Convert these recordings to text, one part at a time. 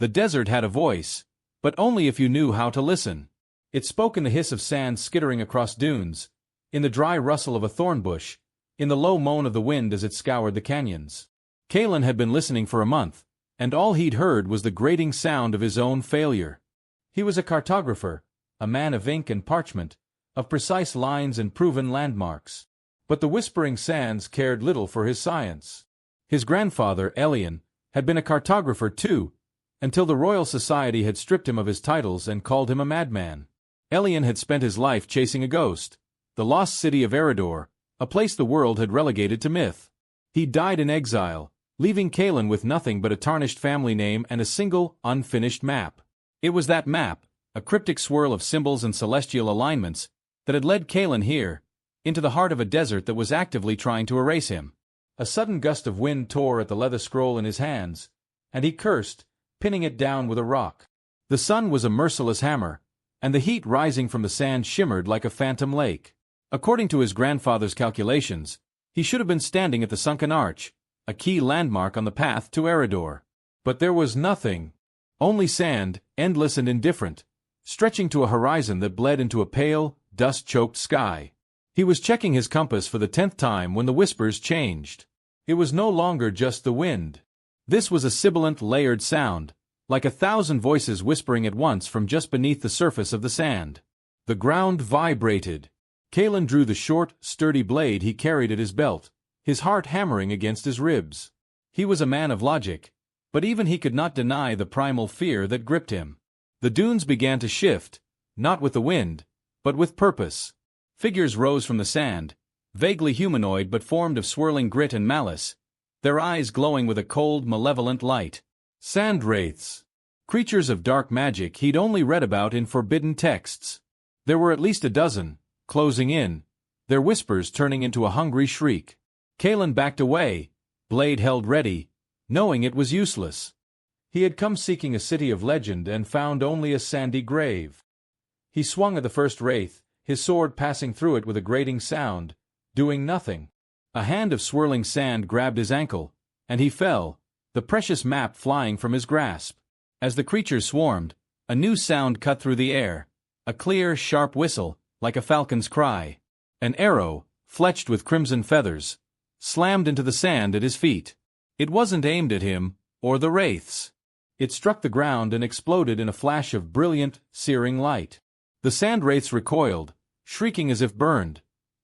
The desert had a voice, but only if you knew how to listen. It spoke in the hiss of sand skittering across dunes, in the dry rustle of a thorn bush, in the low moan of the wind as it scoured the canyons. Kalen had been listening for a month, and all he'd heard was the grating sound of his own failure. He was a cartographer, a man of ink and parchment, of precise lines and proven landmarks. But the whispering sands cared little for his science. His grandfather, Elian, had been a cartographer too, until the Royal Society had stripped him of his titles and called him a madman. Elian had spent his life chasing a ghost, the lost city of Eredor, a place the world had relegated to myth. He died in exile, leaving Kalen with nothing but a tarnished family name and a single, unfinished map. It was that map, a cryptic swirl of symbols and celestial alignments, that had led Kalen here, into the heart of a desert that was actively trying to erase him. A sudden gust of wind tore at the leather scroll in his hands, and he cursed, pinning it down with a rock. The sun was a merciless hammer, and the heat rising from the sand shimmered like a phantom lake. According to his grandfather's calculations, he should have been standing at the sunken arch, a key landmark on the path to Eredor. But there was nothing. Only sand, endless and indifferent, stretching to a horizon that bled into a pale, dust-choked sky. He was checking his compass for the 10th time when the whispers changed. It was no longer just the wind. This was a sibilant, layered sound, like 1,000 voices whispering at once from just beneath the surface of the sand. The ground vibrated. Kalen drew the short, sturdy blade he carried at his belt, his heart hammering against his ribs. He was a man of logic, but even he could not deny the primal fear that gripped him. The dunes began to shift, not with the wind, but with purpose. Figures rose from the sand, vaguely humanoid but formed of swirling grit and malice, their eyes glowing with a cold, malevolent light. Sand wraiths. Creatures of dark magic he'd only read about in forbidden texts. There were at least a dozen, closing in, their whispers turning into a hungry shriek. Kalen backed away, blade held ready, knowing it was useless. He had come seeking a city of legend and found only a sandy grave. He swung at the first wraith, his sword passing through it with a grating sound, doing nothing. A hand of swirling sand grabbed his ankle, and he fell, the precious map flying from his grasp. As the creatures swarmed, a new sound cut through the air, a clear, sharp whistle, like a falcon's cry. An arrow, fletched with crimson feathers, slammed into the sand at his feet. It wasn't aimed at him, or the wraiths. It struck the ground and exploded in a flash of brilliant, searing light. The sand wraiths recoiled, shrieking as if burned,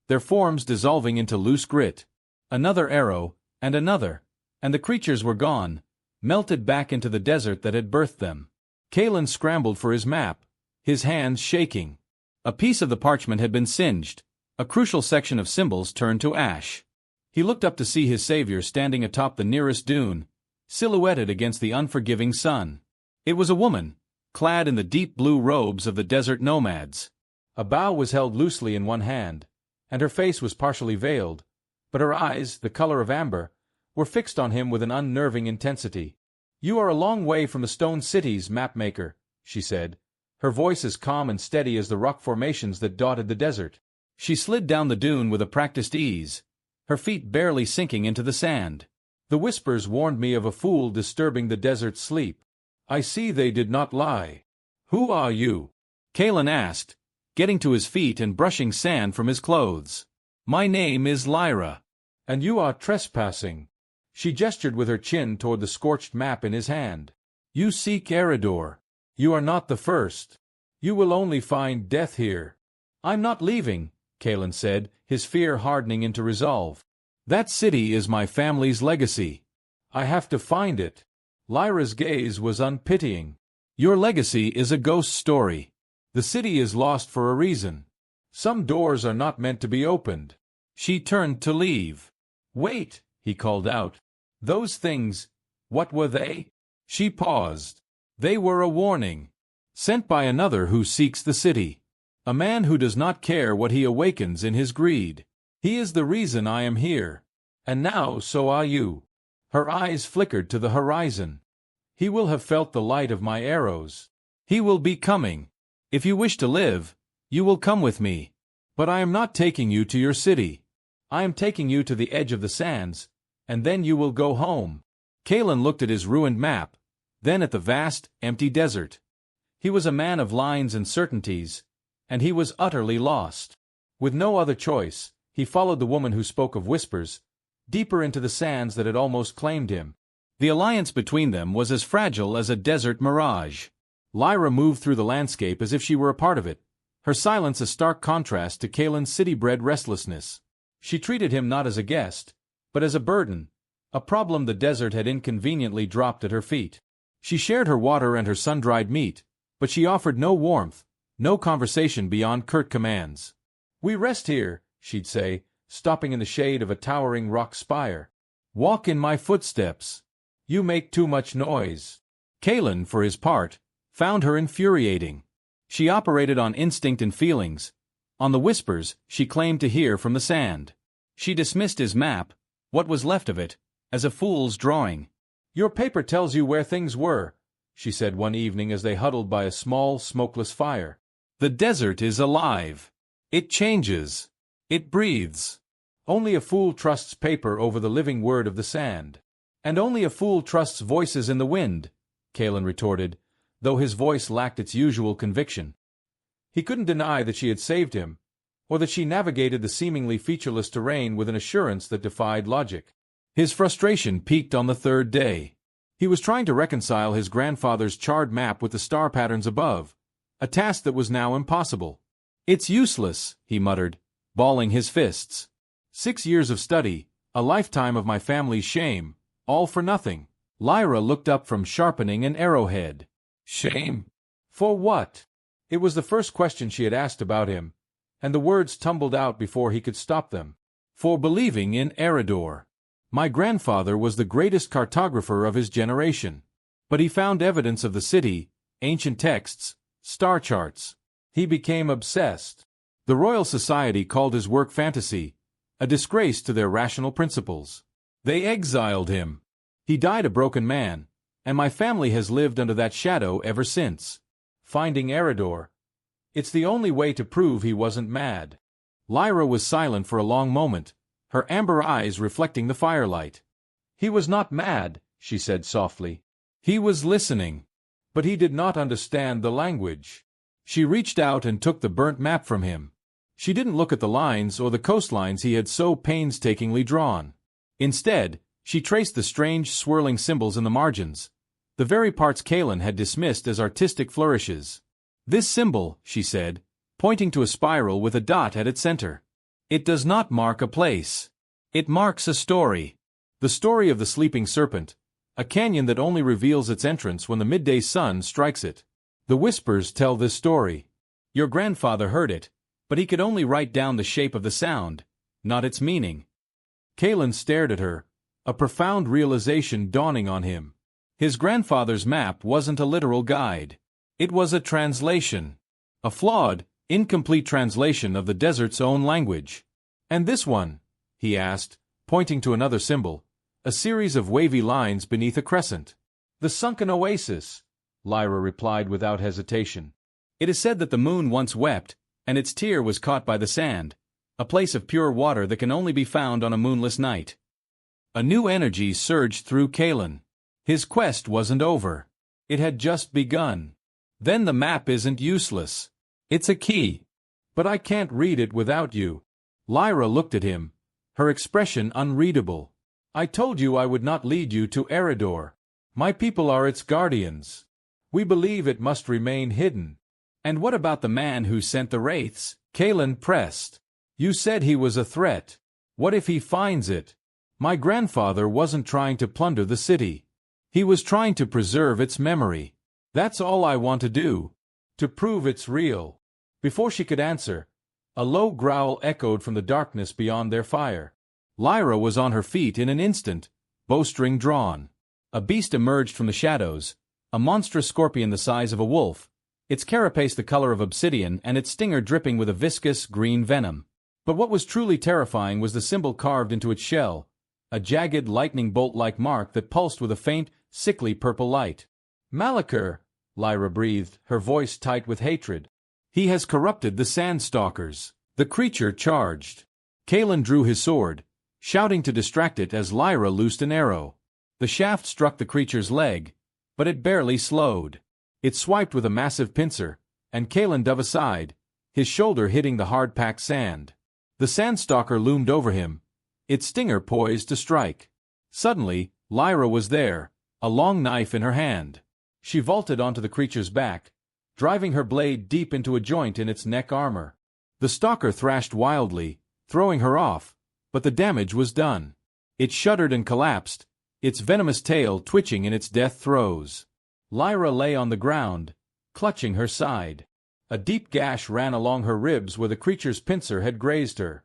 their forms dissolving into loose grit. Another arrow, and the creatures were gone, melted back into the desert that had birthed them. Kalen scrambled for his map, his hands shaking. A piece of the parchment had been singed, a crucial section of symbols turned to ash. He looked up to see his savior standing atop the nearest dune, silhouetted against the unforgiving sun. It was a woman, clad in the deep blue robes of the desert nomads. A bough was held loosely in one hand, and her face was partially veiled, but her eyes, the color of amber, were fixed on him with an unnerving intensity. "You are a long way from the stone cities, mapmaker," she said, her voice as calm and steady as the rock formations that dotted the desert. She slid down the dune with a practiced ease, her feet barely sinking into the sand. "The whispers warned me of a fool disturbing the desert's sleep. I see they did not lie. Who are you?" Kalen asked, getting to his feet and brushing sand from his clothes. "My name is Lyra." "And you are trespassing." She gestured with her chin toward the scorched map in his hand. "You seek Eredor. You are not the first. You will only find death here." "I'm not leaving," Kalen said, his fear hardening into resolve. "That city is my family's legacy. I have to find it." Lyra's gaze was unpitying. "Your legacy is a ghost story. The city is lost for a reason. Some doors are not meant to be opened." She turned to leave. "Wait," he called out. "Those things, what were they?" She paused. "They were a warning, sent by another who seeks the city. A man who does not care what he awakens in his greed. He is the reason I am here. And now so are you." Her eyes flickered to the horizon. "He will have felt the light of my arrows. He will be coming. If you wish to live, you will come with me. But I am not taking you to your city. I am taking you to the edge of the sands, and then you will go home." Kalen looked at his ruined map, then at the vast, empty desert. He was a man of lines and certainties, and he was utterly lost. With no other choice, he followed the woman who spoke of whispers, deeper into the sands that had almost claimed him. The alliance between them was as fragile as a desert mirage. Lyra moved through the landscape as if she were a part of it, her silence a stark contrast to Kalen's city-bred restlessness. She treated him not as a guest, but as a burden, a problem the desert had inconveniently dropped at her feet. She shared her water and her sun-dried meat, but she offered no warmth, no conversation beyond curt commands. "We rest here," she'd say, stopping in the shade of a towering rock spire. "Walk in my footsteps. You make too much noise." Kalen, for his part, found her infuriating. She operated on instinct and feelings, on the whispers she claimed to hear from the sand. She dismissed his map, what was left of it, as a fool's drawing. "Your paper tells you where things were," she said one evening as they huddled by a small, smokeless fire. "The desert is alive. It changes. It breathes. Only a fool trusts paper over the living word of the sand." "And only a fool trusts voices in the wind," Kalen retorted, though his voice lacked its usual conviction. He couldn't deny that she had saved him, or that she navigated the seemingly featureless terrain with an assurance that defied logic. His frustration peaked on the third day. He was trying to reconcile his grandfather's charred map with the star patterns above, a task that was now impossible. "It's useless," he muttered, balling his fists. 6 years of study, a lifetime of my family's shame, all for nothing." Lyra looked up from sharpening an arrowhead. "Shame? For what?" It was the first question she had asked about him, and the words tumbled out before he could stop them. "For believing in Eriador. My grandfather was the greatest cartographer of his generation. But he found evidence of the city, ancient texts, star charts. He became obsessed. The Royal Society called his work fantasy, a disgrace to their rational principles. They exiled him. He died a broken man, and my family has lived under that shadow ever since. Finding Eriador. It's the only way to prove he wasn't mad." Lyra was silent for a long moment, her amber eyes reflecting the firelight. "He was not mad," she said softly. "He was listening. But he did not understand the language." She reached out and took the burnt map from him. She didn't look at the lines or the coastlines he had so painstakingly drawn. Instead, she traced the strange swirling symbols in the margins, the very parts Kalen had dismissed as artistic flourishes. "This symbol," she said, pointing to a spiral with a dot at its center. "It does not mark a place. It marks a story. The story of the sleeping serpent, a canyon that only reveals its entrance when the midday sun strikes it. The whispers tell this story. Your grandfather heard it, but he could only write down the shape of the sound, not its meaning." Kalen stared at her, a profound realization dawning on him. His grandfather's map wasn't a literal guide. It was a translation. A flawed, incomplete translation of the desert's own language. "And this one?" he asked, pointing to another symbol, a series of wavy lines beneath a crescent. "The sunken oasis," Lyra replied without hesitation. "It is said that the moon once wept, and its tear was caught by the sand, a place of pure water that can only be found on a moonless night." A new energy surged through Kalen. His quest wasn't over. It had just begun. "Then the map isn't useless. It's a key. But I can't read it without you." Lyra looked at him, her expression unreadable. "I told you I would not lead you to Eriador. My people are its guardians. We believe it must remain hidden." "And what about the man who sent the wraiths?" Kalen pressed. "You said he was a threat. What if he finds it? My grandfather wasn't trying to plunder the city. He was trying to preserve its memory. That's all I want to do. To prove it's real." Before she could answer, a low growl echoed from the darkness beyond their fire. Lyra was on her feet in an instant, bowstring drawn. A beast emerged from the shadows, a monstrous scorpion the size of a wolf, its carapace the color of obsidian and its stinger dripping with a viscous, green venom. But what was truly terrifying was the symbol carved into its shell, a jagged, lightning bolt-like mark that pulsed with a faint, sickly purple light. "Malachor," Lyra breathed, her voice tight with hatred. "He has corrupted the Sandstalkers." The creature charged. Kalen drew his sword, shouting to distract it as Lyra loosed an arrow. The shaft struck the creature's leg, but it barely slowed. It swiped with a massive pincer, and Kalen dove aside, his shoulder hitting the hard-packed sand. The sandstalker loomed over him, its stinger poised to strike. Suddenly, Lyra was there, a long knife in her hand. She vaulted onto the creature's back, driving her blade deep into a joint in its neck armor. The stalker thrashed wildly, throwing her off, but the damage was done. It shuddered and collapsed, its venomous tail twitching in its death throes. Lyra lay on the ground, clutching her side. A deep gash ran along her ribs where the creature's pincer had grazed her.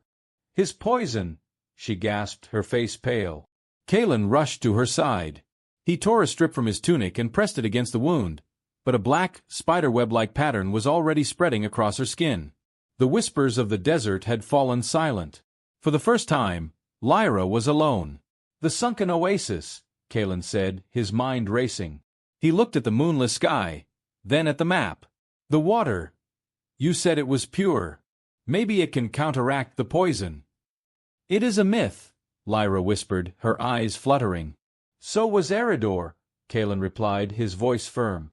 "His poison!" she gasped, her face pale. Kalen rushed to her side. He tore a strip from his tunic and pressed it against the wound, but a black, spiderweb-like pattern was already spreading across her skin. The whispers of the desert had fallen silent. For the first time, Lyra was alone. "The sunken oasis," Kalen said, his mind racing. He looked at the moonless sky, then at the map. "The water. You said it was pure. Maybe it can counteract the poison." "It is a myth," Lyra whispered, her eyes fluttering. "So was Eridor," Kalen replied, his voice firm.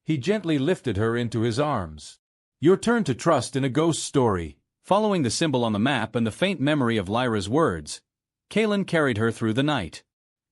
He gently lifted her into his arms. "Your turn to trust in a ghost story." Following the symbol on the map and the faint memory of Lyra's words, Kalen carried her through the night.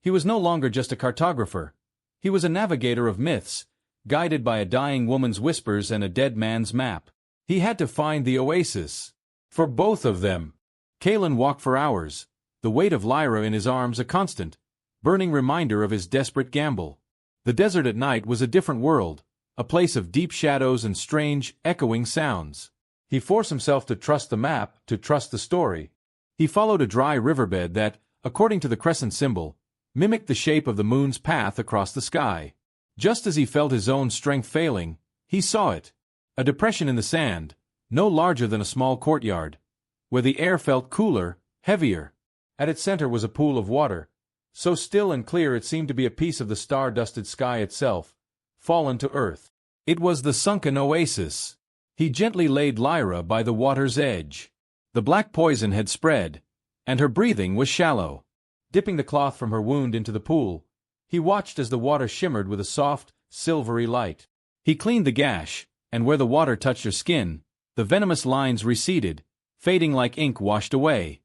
He was no longer just a cartographer. He was a navigator of myths, guided by a dying woman's whispers and a dead man's map. He had to find the oasis. For both of them. Kalen walked for hours, the weight of Lyra in his arms a constant, burning reminder of his desperate gamble. The desert at night was a different world, a place of deep shadows and strange, echoing sounds. He forced himself to trust the map, to trust the story. He followed a dry riverbed that, according to the crescent symbol, mimicked the shape of the moon's path across the sky. Just as he felt his own strength failing, he saw it. A depression in the sand, no larger than a small courtyard, where the air felt cooler, heavier. At its center was a pool of water, so still and clear it seemed to be a piece of the star-dusted sky itself, fallen to earth. It was the sunken oasis. He gently laid Lyra by the water's edge. The black poison had spread, and her breathing was shallow. Dipping the cloth from her wound into the pool, he watched as the water shimmered with a soft, silvery light. He cleaned the gash, and where the water touched her skin, the venomous lines receded, fading like ink washed away.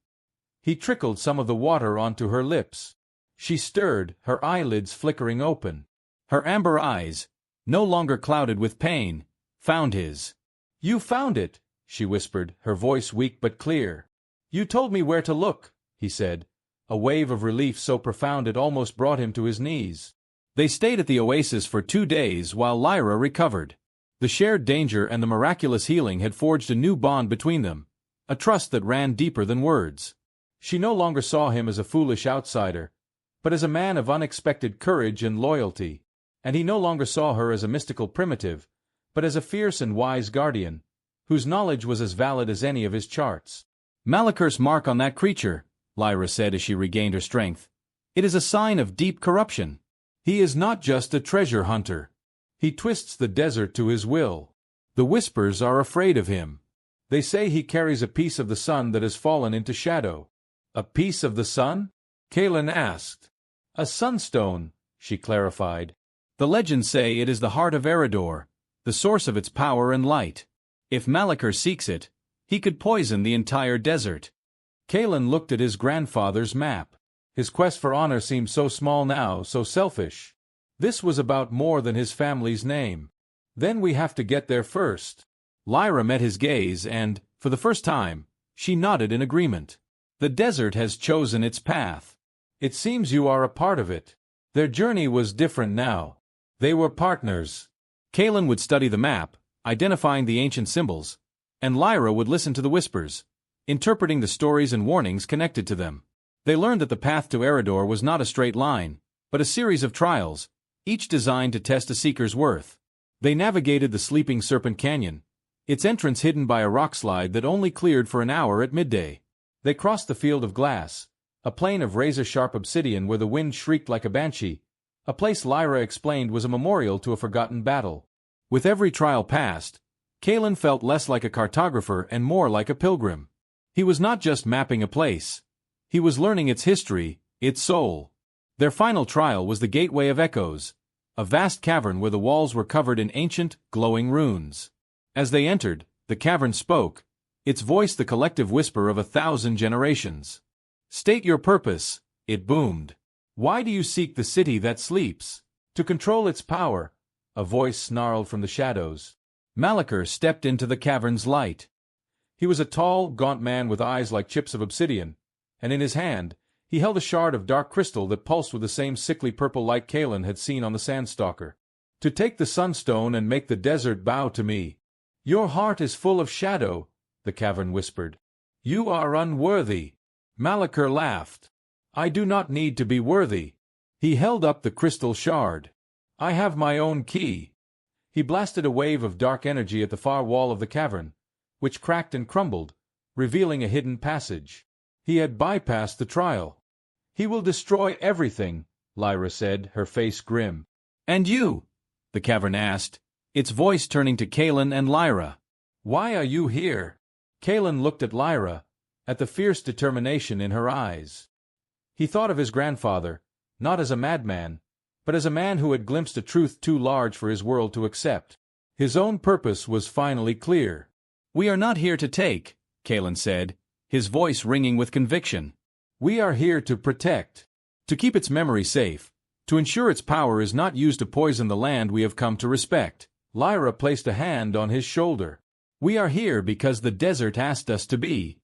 He trickled some of the water onto her lips. She stirred, her eyelids flickering open. Her amber eyes, no longer clouded with pain, found his. "You found it," she whispered, her voice weak but clear. "You told me where to look," he said, a wave of relief so profound it almost brought him to his knees. They stayed at the oasis for 2 days while Lyra recovered. The shared danger and the miraculous healing had forged a new bond between them, a trust that ran deeper than words. She no longer saw him as a foolish outsider, but as a man of unexpected courage and loyalty. And he no longer saw her as a mystical primitive, but as a fierce and wise guardian, whose knowledge was as valid as any of his charts. "Malaker's mark on that creature," Lyra said as she regained her strength. "It is a sign of deep corruption. He is not just a treasure hunter. He twists the desert to his will. The whispers are afraid of him. They say he carries a piece of the sun that has fallen into shadow." "A piece of the sun?" Kalen asked. "A sunstone," she clarified. "The legends say it is the heart of Eridor, the source of its power and light. If Malaker seeks it, he could poison the entire desert." Kalen looked at his grandfather's map. His quest for honor seemed so small now, so selfish. This was about more than his family's name. "Then we have to get there first." Lyra met his gaze and, for the first time, she nodded in agreement. "The desert has chosen its path. It seems you are a part of it." Their journey was different now. They were partners. Kalen would study the map, identifying the ancient symbols, and Lyra would listen to the whispers, interpreting the stories and warnings connected to them. They learned that the path to Eridor was not a straight line, but a series of trials, each designed to test a seeker's worth. They navigated the sleeping Serpent Canyon, its entrance hidden by a rock slide that only cleared for an hour at midday. They crossed the Field of Glass, a plain of razor-sharp obsidian where the wind shrieked like a banshee, a place Lyra explained was a memorial to a forgotten battle. With every trial passed, Kalen felt less like a cartographer and more like a pilgrim. He was not just mapping a place. He was learning its history, its soul. Their final trial was the Gateway of Echoes, a vast cavern where the walls were covered in ancient, glowing runes. As they entered, the cavern spoke, its voice the collective whisper of 1,000 generations. "State your purpose," it boomed. "Why do you seek the city that sleeps?" "To control its power," a voice snarled from the shadows. Malachor stepped into the cavern's light. He was a tall, gaunt man with eyes like chips of obsidian, and in his hand, he held a shard of dark crystal that pulsed with the same sickly purple light Kalen had seen on the Sandstalker. "To take the Sunstone and make the desert bow to me." "Your heart is full of shadow," the cavern whispered. "You are unworthy." Malachor laughed. "I do not need to be worthy." He held up the crystal shard. "I have my own key." He blasted a wave of dark energy at the far wall of the cavern, which cracked and crumbled, revealing a hidden passage. He had bypassed the trial. "He will destroy everything," Lyra said, her face grim. "And you?" the cavern asked, its voice turning to Kalen and Lyra. "Why are you here?" Kalen looked at Lyra, at the fierce determination in her eyes. He thought of his grandfather, not as a madman, but as a man who had glimpsed a truth too large for his world to accept. His own purpose was finally clear. "We are not here to take," Kalen said, his voice ringing with conviction. "We are here to protect. To keep its memory safe. To ensure its power is not used to poison the land we have come to respect." Lyra placed a hand on his shoulder. "We are here because the desert asked us to be."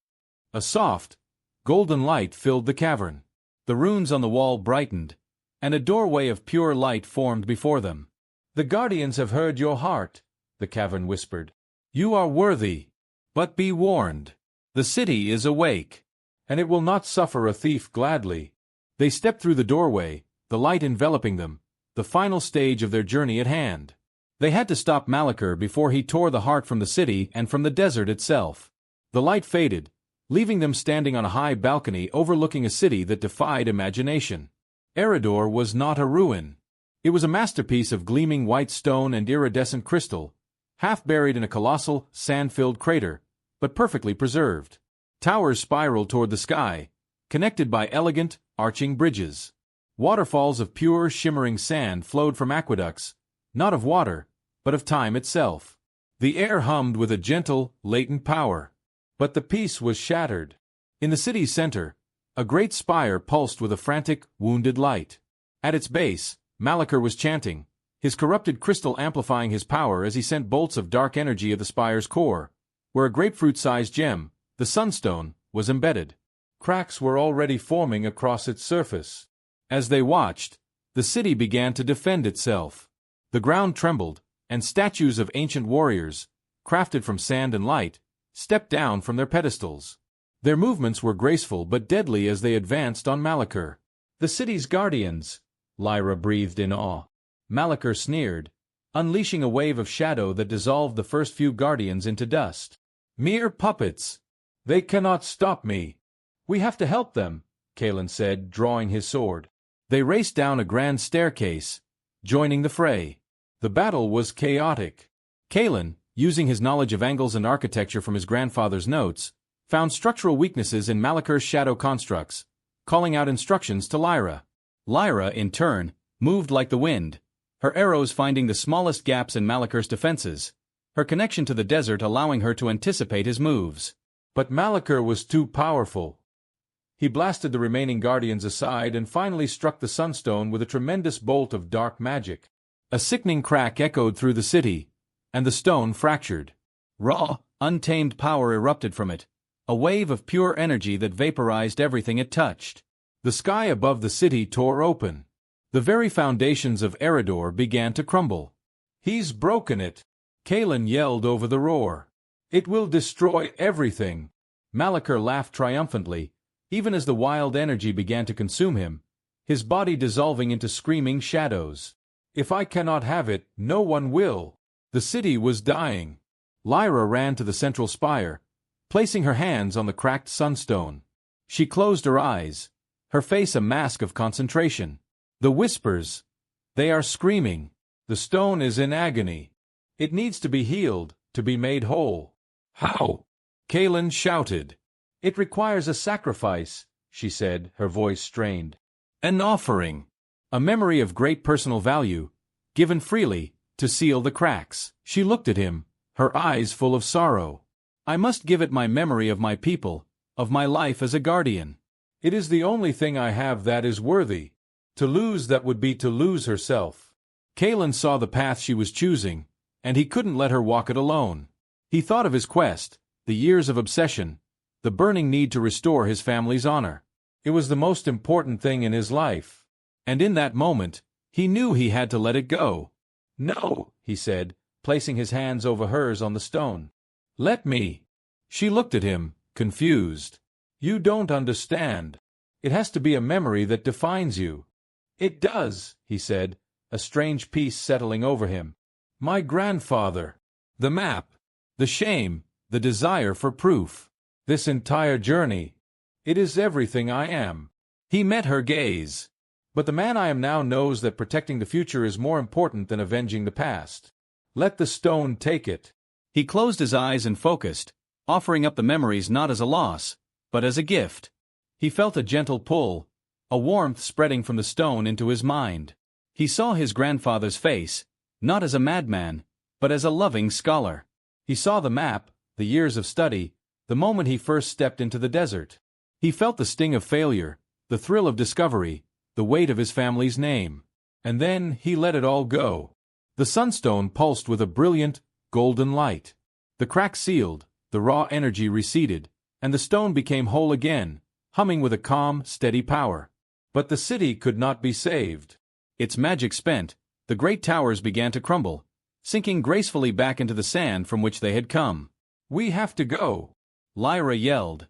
A soft, golden light filled the cavern. The runes on the wall brightened, and a doorway of pure light formed before them. "The Guardians have heard your heart," the cavern whispered. "You are worthy. But be warned. The city is awake, and it will not suffer a thief gladly." They stepped through the doorway, the light enveloping them, the final stage of their journey at hand. They had to stop Malachor before he tore the heart from the city and from the desert itself. The light faded, leaving them standing on a high balcony overlooking a city that defied imagination. Eredor was not a ruin. It was a masterpiece of gleaming white stone and iridescent crystal, half buried in a colossal, sand-filled crater, but perfectly preserved. Towers spiraled toward the sky, connected by elegant, arching bridges. Waterfalls of pure, shimmering sand flowed from aqueducts, not of water, but of time itself. The air hummed with a gentle, latent power. But the peace was shattered. In the city's center, a great spire pulsed with a frantic, wounded light. At its base, Malachor was chanting, his corrupted crystal amplifying his power as he sent bolts of dark energy at the spire's core, where a grapefruit-sized gem, the Sunstone, was embedded. Cracks were already forming across its surface. As they watched, the city began to defend itself. The ground trembled, and statues of ancient warriors, crafted from sand and light, stepped down from their pedestals. Their movements were graceful but deadly as they advanced on Malachor. "The city's guardians," Lyra breathed in awe. Malachor sneered, unleashing a wave of shadow that dissolved the first few guardians into dust. "Mere puppets. They cannot stop me." "We have to help them," Kalen said, drawing his sword. They raced down a grand staircase, joining the fray. The battle was chaotic. Kalen, using his knowledge of angles and architecture from his grandfather's notes, found structural weaknesses in Malachor's shadow constructs, calling out instructions to Lyra. Lyra, in turn, moved like the wind, her arrows finding the smallest gaps in Malachor's defenses, her connection to the desert allowing her to anticipate his moves. But Malachor was too powerful. He blasted the remaining guardians aside and finally struck the Sunstone with a tremendous bolt of dark magic. A sickening crack echoed through the city, and the stone fractured. Raw, untamed power erupted from it, a wave of pure energy that vaporized everything it touched. The sky above the city tore open. The very foundations of Eredor began to crumble. "He's broken it!" Kalen yelled over the roar. "It will destroy everything!" Malachor laughed triumphantly, even as the wild energy began to consume him, his body dissolving into screaming shadows. "If I cannot have it, no one will." The city was dying. Lyra ran to the central spire, placing her hands on the cracked sunstone. She closed her eyes, her face a mask of concentration. The whispers. "They are screaming. The stone is in agony. It needs to be healed, to be made whole." "How?" Kalen shouted. "It requires a sacrifice," she said, her voice strained. "An offering. A memory of great personal value, given freely, to seal the cracks. She looked at him, her eyes full of sorrow. I must give it my memory of my people, of my life as a guardian. It is the only thing I have that is worthy. To lose that would be to lose herself. Kalen saw the path she was choosing, and he couldn't let her walk it alone. He thought of his quest, the years of obsession, the burning need to restore his family's honor. It was the most important thing in his life. And in that moment, he knew he had to let it go. No, he said, placing his hands over hers on the stone. Let me. She looked at him, confused. You don't understand. It has to be a memory that defines you. It does, he said, a strange peace settling over him. My grandfather. The map. The shame. The desire for proof. This entire journey. It is everything I am. He met her gaze. But the man I am now knows that protecting the future is more important than avenging the past. Let the stone take it. He closed his eyes and focused, offering up the memories not as a loss, but as a gift. He felt a gentle pull, a warmth spreading from the stone into his mind. He saw his grandfather's face, not as a madman, but as a loving scholar. He saw the map, the years of study, the moment he first stepped into the desert. He felt the sting of failure, the thrill of discovery, the weight of his family's name. And then he let it all go. The sunstone pulsed with a brilliant, golden light. The crack sealed, the raw energy receded, and the stone became whole again, humming with a calm, steady power. But the city could not be saved. Its magic spent, the great towers began to crumble, sinking gracefully back into the sand from which they had come. We have to go, Lyra yelled,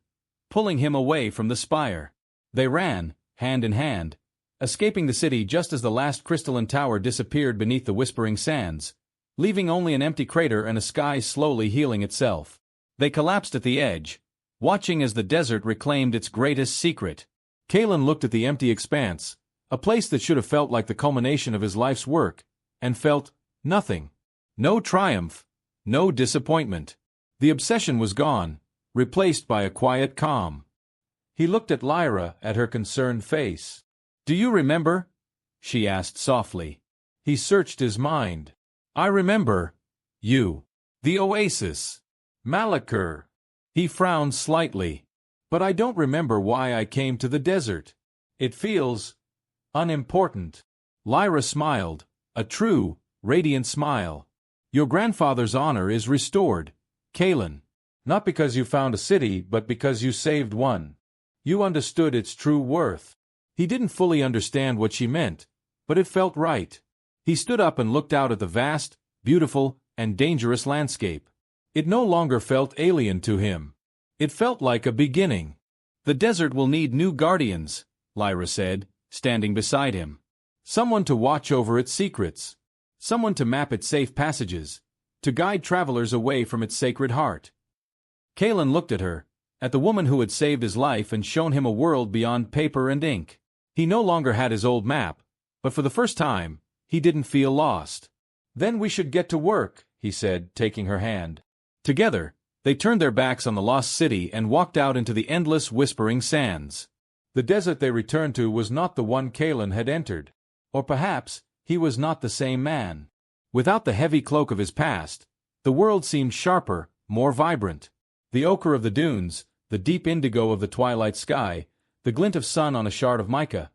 pulling him away from the spire. They ran, hand in hand, escaping the city just as the last crystalline tower disappeared beneath the whispering sands, leaving only an empty crater and a sky slowly healing itself. They collapsed at the edge, watching as the desert reclaimed its greatest secret. Kalen looked at the empty expanse, a place that should have felt like the culmination of his life's work, and felt nothing. No triumph, no disappointment. The obsession was gone, replaced by a quiet calm. He looked at Lyra, at her concerned face. Do you remember? She asked softly. He searched his mind. I remember. You. The oasis. Malachur. He frowned slightly. But I don't remember why I came to the desert. It feels unimportant. Lyra smiled, a true, radiant smile. Your grandfather's honor is restored, Kalen. Not because you found a city, but because you saved one. You understood its true worth. He didn't fully understand what she meant, but it felt right. He stood up and looked out at the vast, beautiful, and dangerous landscape. It no longer felt alien to him. It felt like a beginning. The desert will need new guardians, Lyra said, standing beside him. Someone to watch over its secrets. Someone to map its safe passages, to guide travelers away from its sacred heart. Kalen looked at her, at the woman who had saved his life and shown him a world beyond paper and ink. He no longer had his old map, but for the first time, he didn't feel lost. Then we should get to work, he said, taking her hand. Together, they turned their backs on the lost city and walked out into the endless whispering sands. The desert they returned to was not the one Kalen had entered. Or perhaps, he was not the same man. Without the heavy cloak of his past, the world seemed sharper, more vibrant. The ochre of the dunes, the deep indigo of the twilight sky, the glint of sun on a shard of mica.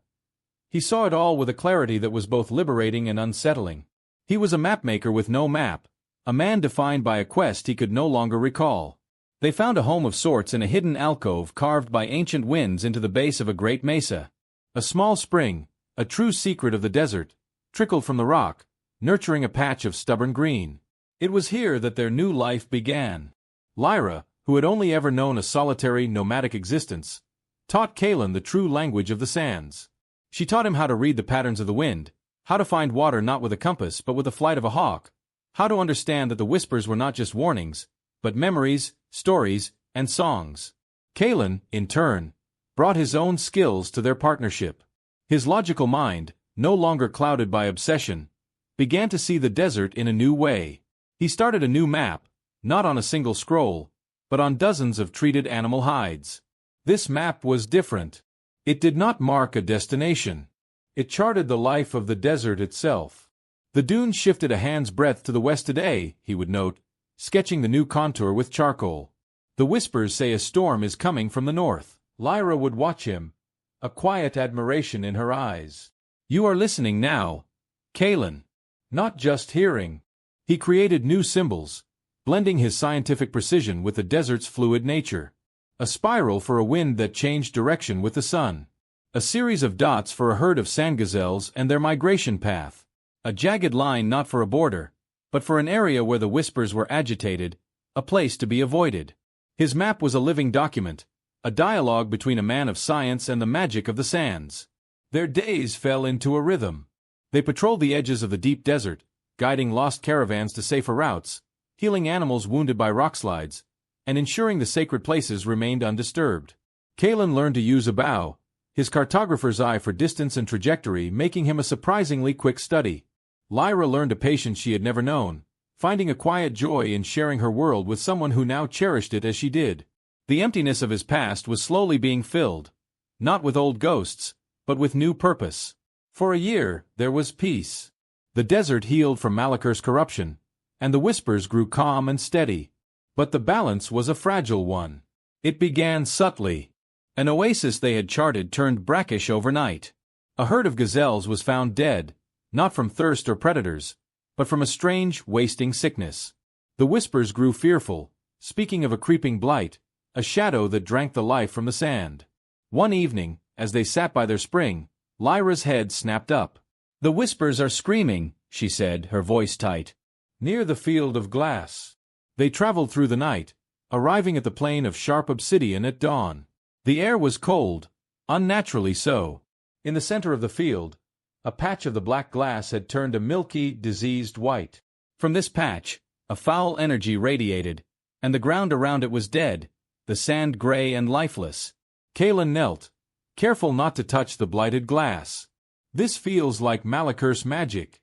He saw it all with a clarity that was both liberating and unsettling. He was a mapmaker with no map, a man defined by a quest he could no longer recall. They found a home of sorts in a hidden alcove carved by ancient winds into the base of a great mesa. A small spring, a true secret of the desert, trickled from the rock, nurturing a patch of stubborn green. It was here that their new life began. Lyra, who had only ever known a solitary, nomadic existence, taught Kalen the true language of the sands. She taught him how to read the patterns of the wind, how to find water not with a compass but with the flight of a hawk, how to understand that the whispers were not just warnings, but memories, stories, and songs. Kalen, in turn, brought his own skills to their partnership. His logical mind, no longer clouded by obsession, began to see the desert in a new way. He started a new map, not on a single scroll, but on dozens of treated animal hides. This map was different. It did not mark a destination. It charted the life of the desert itself. The dunes shifted a hand's breadth to the west today, he would note, sketching the new contour with charcoal. The whispers say a storm is coming from the north. Lyra would watch him, a quiet admiration in her eyes. You are listening now, Kalen. Not just hearing. He created new symbols, blending his scientific precision with the desert's fluid nature. A spiral for a wind that changed direction with the sun. A series of dots for a herd of sand gazelles and their migration path. A jagged line not for a border, but for an area where the whispers were agitated, a place to be avoided. His map was a living document, a dialogue between a man of science and the magic of the sands. Their days fell into a rhythm. They patrolled the edges of the deep desert, guiding lost caravans to safer routes, healing animals wounded by rockslides, and ensuring the sacred places remained undisturbed. Kalen learned to use a bow, his cartographer's eye for distance and trajectory making him a surprisingly quick study. Lyra learned a patience she had never known, finding a quiet joy in sharing her world with someone who now cherished it as she did. The emptiness of his past was slowly being filled, not with old ghosts, but with new purpose. For a year, there was peace. The desert healed from Malakur's corruption, and the whispers grew calm and steady. But the balance was a fragile one. It began subtly. An oasis they had charted turned brackish overnight. A herd of gazelles was found dead, not from thirst or predators, but from a strange, wasting sickness. The whispers grew fearful, speaking of a creeping blight, a shadow that drank the life from the sand. One evening, as they sat by their spring, Lyra's head snapped up. The whispers are screaming, she said, her voice tight. Near the field of glass. They traveled through the night, arriving at the plain of sharp obsidian at dawn. The air was cold, unnaturally so. In the center of the field, a patch of the black glass had turned a milky, diseased white. From this patch, a foul energy radiated, and the ground around it was dead, the sand gray and lifeless. Kalen knelt, careful not to touch the blighted glass. This feels like Malakur's magic.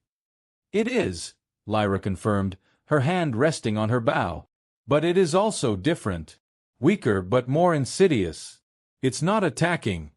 It is, Lyra confirmed, her hand resting on her bow. But it is also different. Weaker but more insidious. It's not attacking.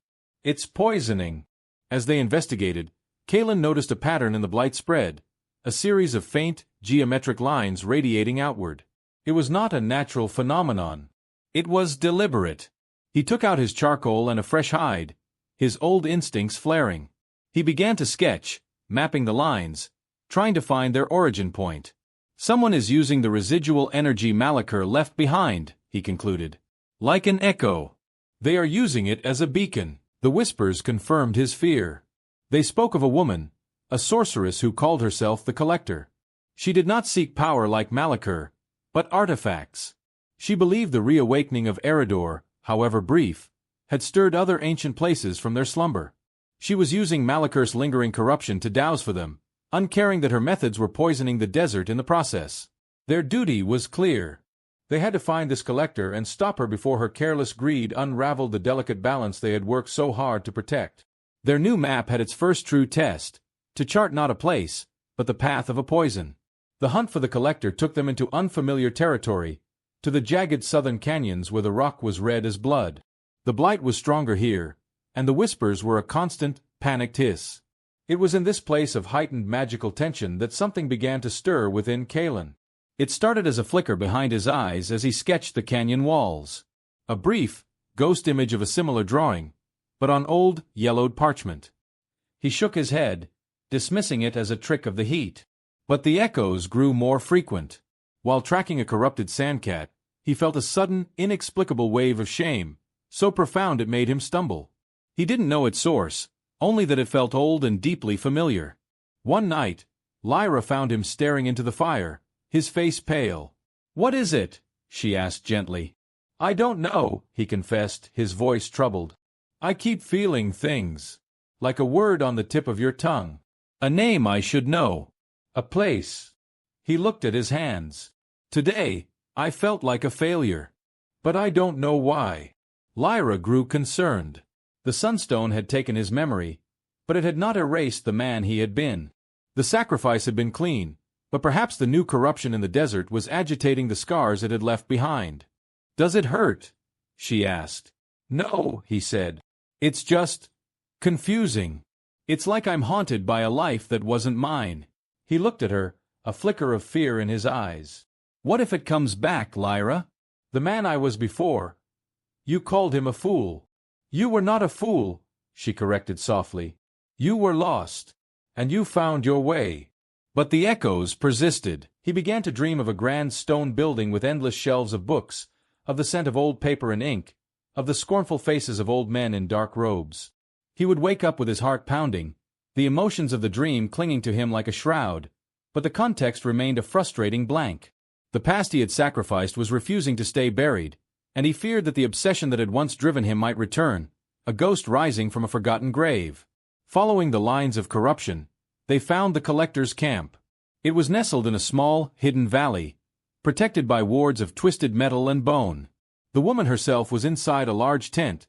It's poisoning. As they investigated, Kalen noticed a pattern in the blight spread, a series of faint, geometric lines radiating outward. It was not a natural phenomenon. It was deliberate. He took out his charcoal and a fresh hide, his old instincts flaring. He began to sketch, mapping the lines, trying to find their origin point. Someone is using the residual energy Malakur left behind, he concluded. Like an echo. They are using it as a beacon. The whispers confirmed his fear. They spoke of a woman, a sorceress who called herself the Collector. She did not seek power like Malakur, but artifacts. She believed the reawakening of Eridor, however brief, had stirred other ancient places from their slumber. She was using Malakur's lingering corruption to douse for them, uncaring that her methods were poisoning the desert in the process. Their duty was clear. They had to find this Collector and stop her before her careless greed unraveled the delicate balance they had worked so hard to protect. Their new map had its first true test, to chart not a place, but the path of a poison. The hunt for the Collector took them into unfamiliar territory, to the jagged southern canyons where the rock was red as blood. The blight was stronger here, and the whispers were a constant, panicked hiss. It was in this place of heightened magical tension that something began to stir within Kalen. It started as a flicker behind his eyes as he sketched the canyon walls. A brief, ghost image of a similar drawing, but on old, yellowed parchment. He shook his head, dismissing it as a trick of the heat. But the echoes grew more frequent. While tracking a corrupted sandcat, he felt a sudden, inexplicable wave of shame, so profound it made him stumble. He didn't know its source, only that it felt old and deeply familiar. One night, Lyra found him staring into the fire, his face pale. "What is it?" she asked gently. "I don't know," he confessed, his voice troubled. "I keep feeling things. Like a word on the tip of your tongue. A name I should know. A place." He looked at his hands. "Today, I felt like a failure. But I don't know why." Lyra grew concerned. The sunstone had taken his memory, but it had not erased the man he had been. The sacrifice had been clean, but perhaps the new corruption in the desert was agitating the scars it had left behind. "Does it hurt?" she asked. "No," he said. "It's just confusing. It's like I'm haunted by a life that wasn't mine. He looked at her, a flicker of fear in his eyes. "What if it comes back, Lyra? The man I was before. You called him a fool." "You were not a fool," she corrected softly. "You were lost. And you found your way." But the echoes persisted. He began to dream of a grand stone building with endless shelves of books, of the scent of old paper and ink, of the scornful faces of old men in dark robes. He would wake up with his heart pounding, the emotions of the dream clinging to him like a shroud, but the context remained a frustrating blank. The past he had sacrificed was refusing to stay buried, and he feared that the obsession that had once driven him might return, a ghost rising from a forgotten grave. Following the lines of corruption, they found the collector's camp. It was nestled in a small, hidden valley, protected by wards of twisted metal and bone. The woman herself was inside a large tent,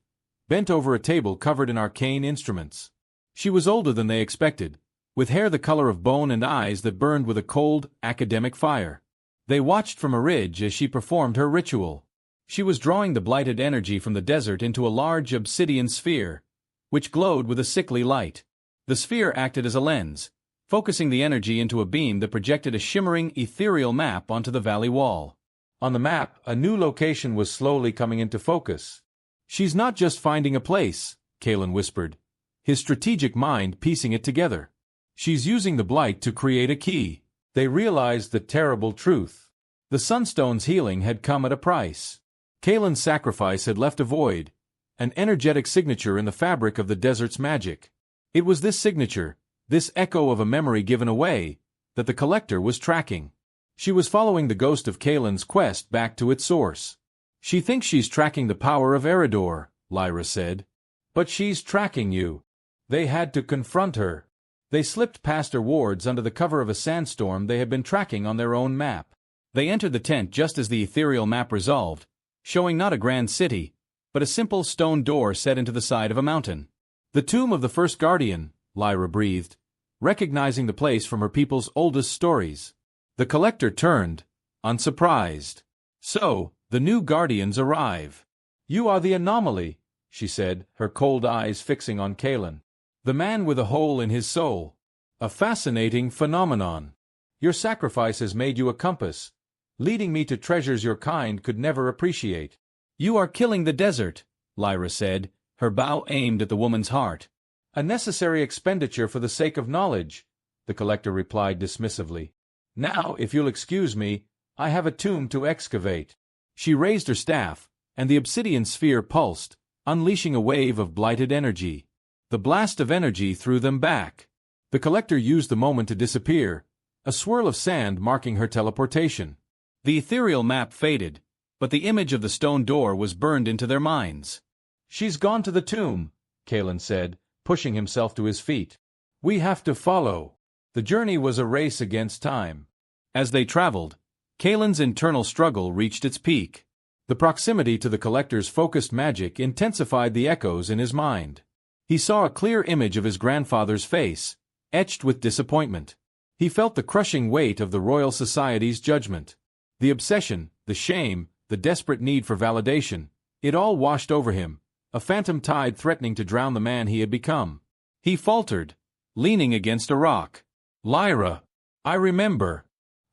bent over a table covered in arcane instruments. She was older than they expected, with hair the color of bone and eyes that burned with a cold, academic fire. They watched from a ridge as she performed her ritual. She was drawing the blighted energy from the desert into a large obsidian sphere, which glowed with a sickly light. The sphere acted as a lens, focusing the energy into a beam that projected a shimmering, ethereal map onto the valley wall. On the map, a new location was slowly coming into focus. "She's not just finding a place," Kalen whispered, his strategic mind piecing it together. "She's using the blight to create a key." They realized the terrible truth. The Sunstone's healing had come at a price. Kalen's sacrifice had left a void, an energetic signature in the fabric of the desert's magic. It was this signature, this echo of a memory given away, that the collector was tracking. She was following the ghost of Kalen's quest back to its source. "She thinks she's tracking the power of Eridor," Lyra said. "But she's tracking you." They had to confront her. They slipped past her wards under the cover of a sandstorm they had been tracking on their own map. They entered the tent just as the ethereal map resolved, showing not a grand city, but a simple stone door set into the side of a mountain. "The tomb of the first guardian," Lyra breathed, recognizing the place from her people's oldest stories. The collector turned, unsurprised. "So, the new guardians arrive." "You are the anomaly," she said, her cold eyes fixing on Kalen. "The man with a hole in his soul. A fascinating phenomenon. Your sacrifice has made you a compass, leading me to treasures your kind could never appreciate." "You are killing the desert," Lyra said, her bow aimed at the woman's heart. "A necessary expenditure for the sake of knowledge," the collector replied dismissively. "Now, if you'll excuse me, I have a tomb to excavate." She raised her staff, and the obsidian sphere pulsed, unleashing a wave of blighted energy. The blast of energy threw them back. The collector used the moment to disappear, a swirl of sand marking her teleportation. The ethereal map faded, but the image of the stone door was burned into their minds. "She's gone to the tomb," Kalen said, pushing himself to his feet. "We have to follow." The journey was a race against time. As they traveled, Kalen's internal struggle reached its peak. The proximity to the collector's focused magic intensified the echoes in his mind. He saw a clear image of his grandfather's face, etched with disappointment. He felt the crushing weight of the Royal Society's judgment. The obsession, the shame, the desperate need for validation, it all washed over him, a phantom tide threatening to drown the man he had become. He faltered, leaning against a rock. "Lyra, I remember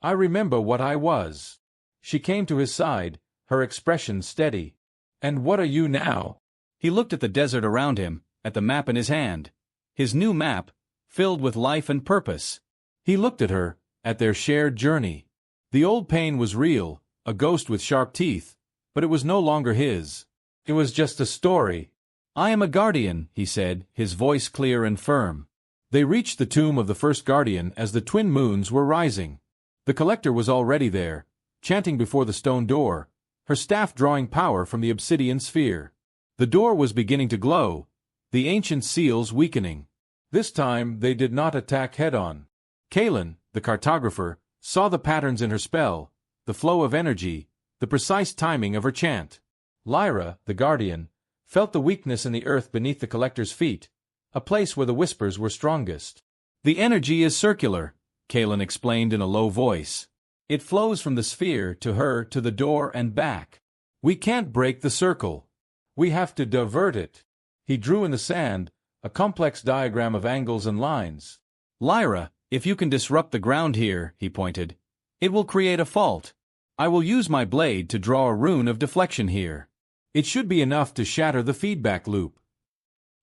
what I was." She came to his side, her expression steady. "And what are you now?" He looked at the desert around him, at the map in his hand. His new map, filled with life and purpose. He looked at her, at their shared journey. The old pain was real, a ghost with sharp teeth, but it was no longer his. It was just a story. "I am a guardian," he said, his voice clear and firm. They reached the tomb of the first guardian as the twin moons were rising. The collector was already there, chanting before the stone door, her staff drawing power from the obsidian sphere. The door was beginning to glow, the ancient seals weakening. This time they did not attack head-on. Kalen, the cartographer, saw the patterns in her spell, the flow of energy, the precise timing of her chant. Lyra, the guardian, felt the weakness in the earth beneath the collector's feet, a place where the whispers were strongest. "The energy is circular," Kalen explained in a low voice. "It flows from the sphere to her to the door and back. We can't break the circle. We have to divert it." He drew in the sand, a complex diagram of angles and lines. "Lyra, If you can disrupt the ground here, he pointed, it will create a fault. I will use my blade to draw a rune of deflection here. It should be enough to shatter the feedback loop.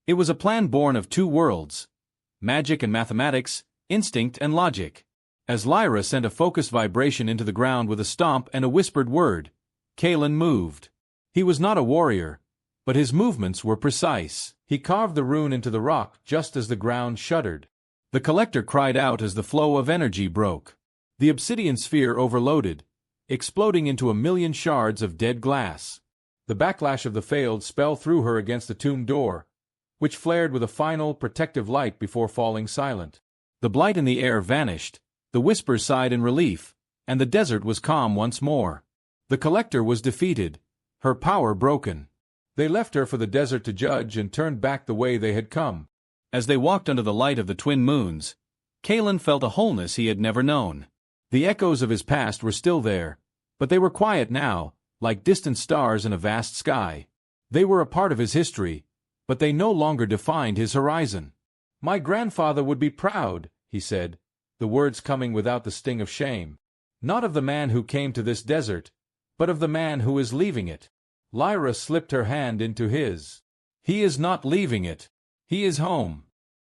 It was a plan born of two worlds, magic and mathematics, instinct and logic. As Lyra sent a focused vibration into the ground with a stomp and a whispered word, Kalen moved. He was not a warrior, but his movements were precise. He carved the rune into the rock just as the ground shuddered. The collector cried out as the flow of energy broke. The obsidian sphere overloaded, exploding into 1,000,000 shards of dead glass. The backlash of the failed spell threw her against the tomb door, which flared with a final, protective light before falling silent. The blight in the air vanished, the whispers sighed in relief, and the desert was calm once more. The collector was defeated, her power broken. They left her for the desert to judge and turned back the way they had come. As they walked under the light of the twin moons, Kalen felt a wholeness he had never known. The echoes of his past were still there, but they were quiet now, like distant stars in a vast sky. They were a part of his history, but they no longer defined his horizon. "My grandfather would be proud," he said, the words coming without the sting of shame. "Not of the man who came to this desert, but of the man who is leaving it." Lyra slipped her hand into his. "He is not leaving it. He is home."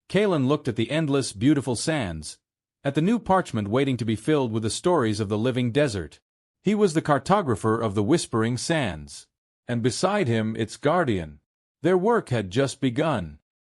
Kalen looked at the endless, beautiful sands, at the new parchment waiting to be filled with the stories of the living desert. He was the cartographer of the Whispering Sands, and beside him its guardian. Their work had just begun.